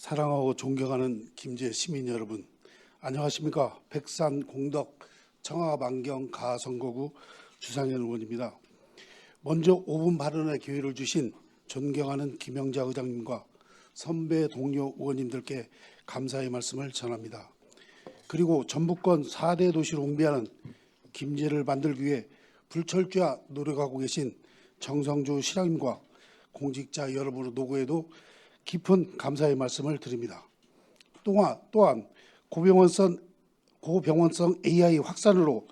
사랑하고 존경하는 김제 시민 여러분, 안녕하십니까? 백산 공덕 청하만경 가선거구 주상현 의원입니다. 먼저 5분 발언의 기회를 주신 존경하는 김영자 의장님과 선배 동료 의원님들께 감사의 말씀을 전합니다. 그리고 전북권 4대 도시로 옹비하는 김제를 만들기 위해 불철주야 노력하고 계신 정성주 시장님과 공직자 여러분의 노고에도 깊은 감사의 말씀을 드립니다. 또한 고병원성 AI 확산으로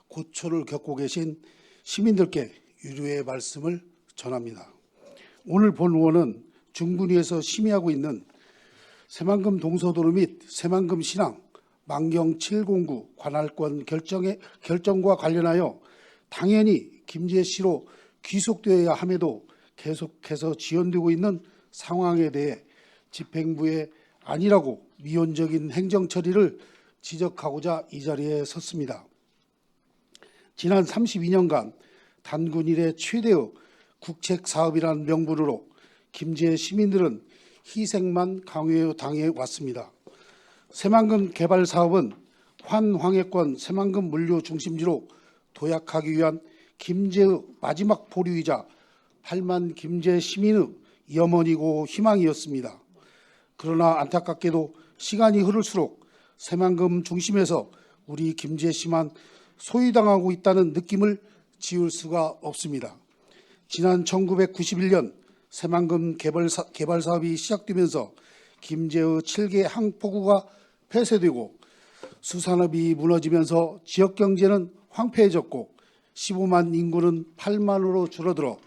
고초를 겪고 계신 시민들께 유료의 말씀을 전합니다. 오늘 본 의원은 중군위에서 심의하고 있는 새만금 동서도로 및 새만금 신항 만경 709 관할권 결정과 관련하여 당연히 김제시로 귀속되어야 함에도 계속해서 지연되고 있는 상황에 대해 집행부의 아니라고 미온적인 행정 처리를 지적하고자 이 자리에 섰습니다. 지난 32년간 단군 이래 최대의 국책 사업이라는 명분으로 김제 시민들은 희생만 강요당해 왔습니다. 새만금 개발 사업은 환황해권 새만금 물류 중심지로 도약하기 위한 김제의 마지막 보류이자 8만 김제 시민의 염원이고 희망이었습니다. 그러나 안타깝게도 시간이 흐를수록 새만금 중심에서 우리 김제시만 소외당하고 있다는 느낌을 지울 수가 없습니다. 지난 1991년 새만금 개발 사업이 시작되면서 김제의 7개 항포구가 폐쇄되고 수산업이 무너지면서 지역 경제는 황폐해졌고 15만 인구는 8만으로 줄어들어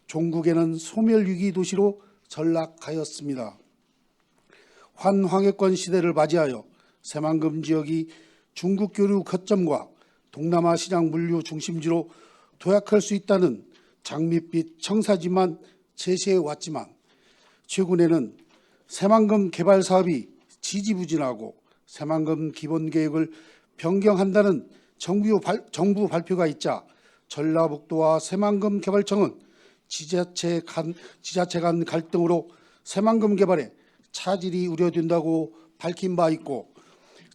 종국에는 소멸위기 도시로 전락하였습니다. 환황해권 시대를 맞이하여 새만금 지역이 중국 교류 거점과 동남아 시장 물류 중심지로 도약할 수 있다는 장밋빛 청사진만 제시해 왔지만 최근에는 새만금 개발 사업이 지지부진하고 새만금 기본계획을 변경한다는 정부 발표가 있자 전라북도와 새만금 개발청은 지자체 간 갈등으로 새만금 개발에 차질이 우려된다고 밝힌 바 있고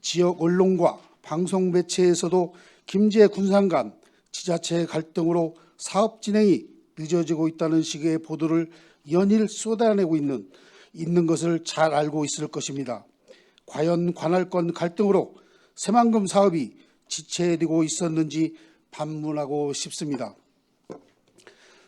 지역 언론과 방송 매체에서도 김제 군산 간 지자체 갈등으로 사업 진행이 늦어지고 있다는 식의 보도를 연일 쏟아내고 있는 것을 잘 알고 있을 것입니다. 과연 관할권 갈등으로 새만금 사업이 지체되고 있었는지 반문하고 싶습니다.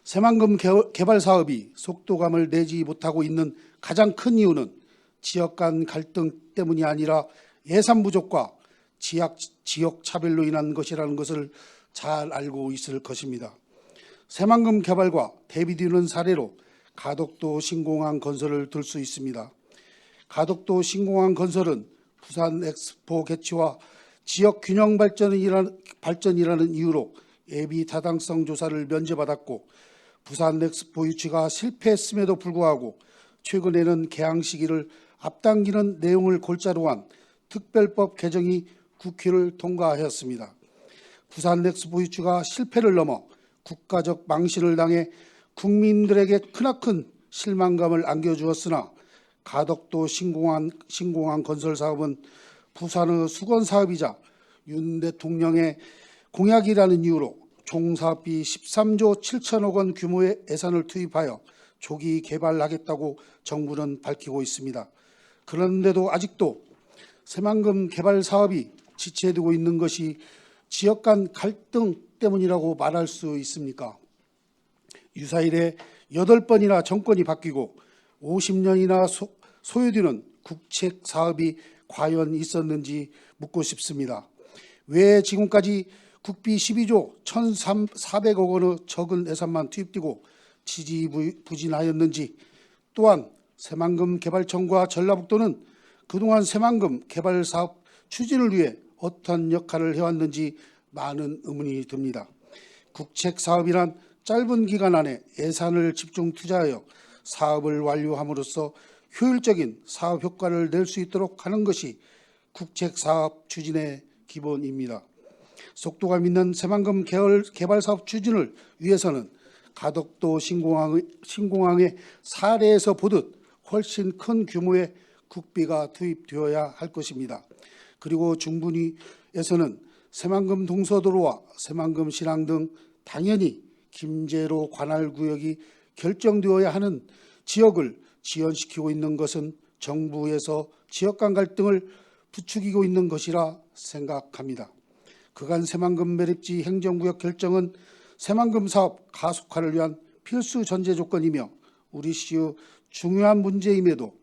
새만금 개발 사업이 속도감을 내지 못하고 있는 가장 큰 이유는 지역 간 갈등 때문이 아니라 예산 부족과 지역 차별로 인한 것이라는 것을 잘 알고 있을 것입니다. 새만금 개발과 대비되는 사례로 가덕도 신공항 건설을 들 수 있습니다. 가덕도 신공항 건설은 부산 엑스포 개최와 지역 균형 발전이라는 이유로 예비 타당성 조사를 면제받았고 부산 엑스포 유치가 실패했음에도 불구하고 최근에는 개항 시기를 앞당기는 내용을 골자로 한 특별법 개정이 국회를 통과하였습니다. 부산 엑스포 유치가 실패를 넘어 국가적 망신을 당해 국민들에게 크나큰 실망감을 안겨주었으나 가덕도 신공항 건설 사업은 부산의 수건 사업이자 윤 대통령의 공약이라는 이유로 총 사업비 13조 7천억 원 규모의 예산을 투입하여 조기 개발하겠다고 정부는 밝히고 있습니다. 그런데도 아직도 새만금 개발 사업이 지체되고 있는 것이 지역 간 갈등 때문이라고 말할 수 있습니까? 유사일에 8번이나 정권이 바뀌고 50년이나 소요되는 국책 사업이 과연 있었는지 묻고 싶습니다. 왜 지금까지 국비 12조 1,400억 원의 적은 예산만 투입되고 지지부진하였는지, 또한 새만금 개발청과 전라북도는 그동안 새만금 개발 사업 추진을 위해 어떤 역할을 해왔는지 많은 의문이 듭니다. 국책 사업이란 짧은 기간 안에 예산을 집중 투자하여 사업을 완료함으로써 효율적인 사업 효과를 낼 수 있도록 하는 것이 국책 사업 추진의 기본입니다. 속도감 있는 새만금 개발 사업 추진을 위해서는 가덕도 신공항의 사례에서 보듯 훨씬 큰 규모의 국비가 투입되어야 할 것입니다. 그리고 중분위에서는 새만금 동서도로와 새만금 신항 등 당연히 김제로 관할 구역이 결정되어야 하는 지역을 지연시키고 있는 것은 정부에서 지역 간 갈등을 부추기고 있는 것이라 생각합니다. 그간 새만금 매립지 행정구역 결정은 새만금 사업 가속화를 위한 필수 전제 조건이며 우리 시의 중요한 문제임에도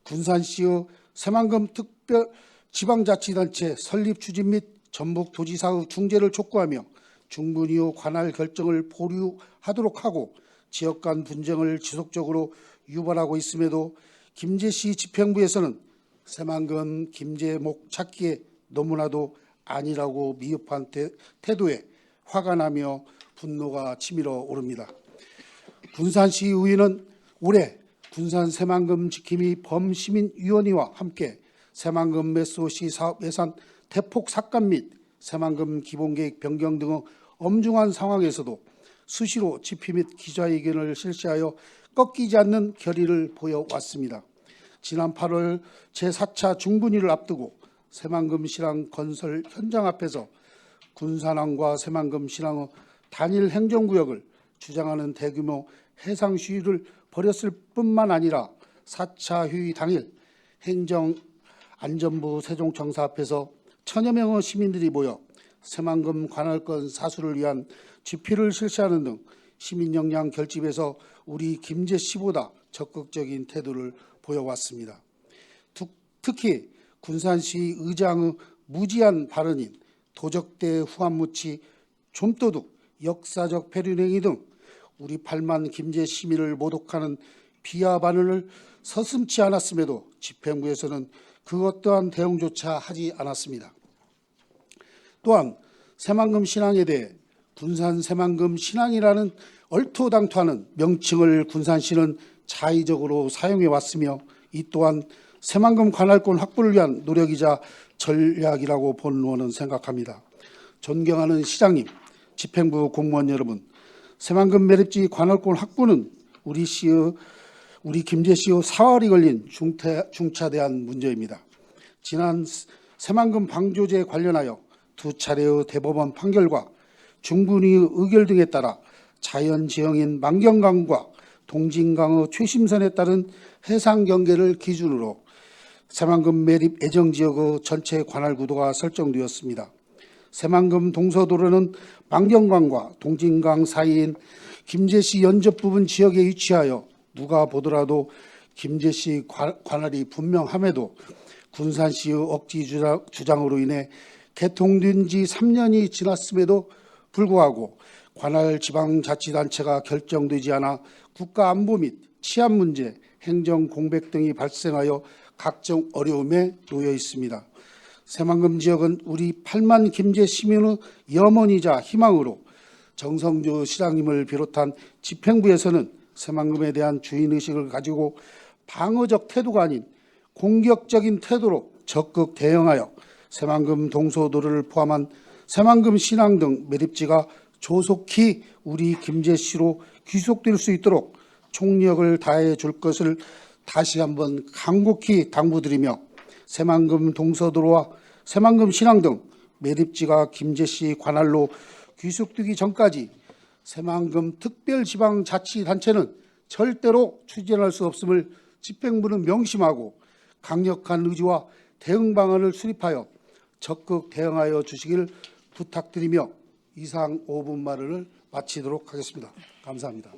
군산시의 새만금 특별 지방자치단체 설립 추진 및 전북도지사의 중재를 촉구하며 중분위의 관할 결정을 보류하도록 하고 지역 간 분쟁을 지속적으로 유발하고 있음에도 김제시 집행부에서는 새만금 김제목 찾기에 너무나도 아니라고 미흡한 태도에 화가 나며 분노가 치밀어 오릅니다. 군산시의회는 올해 군산 새만금 지킴이 범시민위원회와 함께 새만금 메소시 사업 예산 대폭 삭감 및 새만금 기본계획 변경 등의 엄중한 상황에서도 수시로 집회 및 기자회견을 실시하여 꺾이지 않는 결의를 보여왔습니다. 지난 8월 제4차 중분위를 앞두고 새만금 신항 건설 현장 앞에서 군산항과 새만금 신항의 단일 행정구역을 주장하는 대규모 해상 시위를 벌였을 뿐만 아니라 4차 회의 당일 행정안전부 세종청사 앞에서 천여 명의 시민들이 모여 새만금 관할권 사수를 위한 집회를 실시하는 등 시민 역량 결집에서 우리 김제시보다 적극적인 태도를 보여왔습니다. 특히 군산시 의장의 무지한 발언인 도적대 후한무치 좀도둑 역사적 배륜행위 등 우리 8만 김제 시민을 모독하는 비하 발언을 서슴지 않았음에도 집행부에서는 그 어떠한 대응조차 하지 않았습니다. 또한 새만금 신항에 대해 군산 새만금 신항이라는 얼토당토하는 명칭을 군산시는 자의적으로 사용해 왔으며 이 또한 새만금 관할권 확보를 위한 노력이자 전략이라고 본원은 생각합니다. 존경하는 시장님, 집행부 공무원 여러분, 새만금 매립지 관할권 확보는 우리 김제시의 사활이 걸린 중차대한 문제입니다. 지난 새만금 방조제 관련하여 2차례의 대법원 판결과 중분위의 의결 등에 따라 자연지형인 만경강과 동진강의 최심선에 따른 해상 경계를 기준으로 새만금 매립 예정지역의 전체 관할 구도가 설정되었습니다. 새만금 동서도로는 만경강과 동진강 사이인 김제시 연접 부분 지역에 위치하여 누가 보더라도 김제시 관할이 분명함에도 군산시의 억지 주장으로 인해 개통된 지 3년이 지났음에도 불구하고 관할 지방자치단체가 결정되지 않아 국가안보 및 치안 문제, 행정 공백 등이 발생하여 각종 어려움에 놓여 있습니다. 새만금 지역은 우리 8만 김제 시민의 염원이자 희망으로 정성주 시장님을 비롯한 집행부에서는 새만금에 대한 주인의식을 가지고 방어적 태도가 아닌 공격적인 태도로 적극 대응하여 새만금 동서도로를 포함한 새만금 신항 등 매립지가 조속히 우리 김제시로 귀속될 수 있도록 총력을 다해 줄 것을 다시 한번 간곡히 당부드리며 새만금 동서도로와 새만금 신항 등 매립지가 김제시 관할로 귀속되기 전까지 새만금 특별지방자치단체는 절대로 추진할 수 없음을 집행부는 명심하고 강력한 의지와 대응 방안을 수립하여 적극 대응하여 주시기를 부탁드리며 이상 5분 말을 마치도록 하겠습니다. 감사합니다.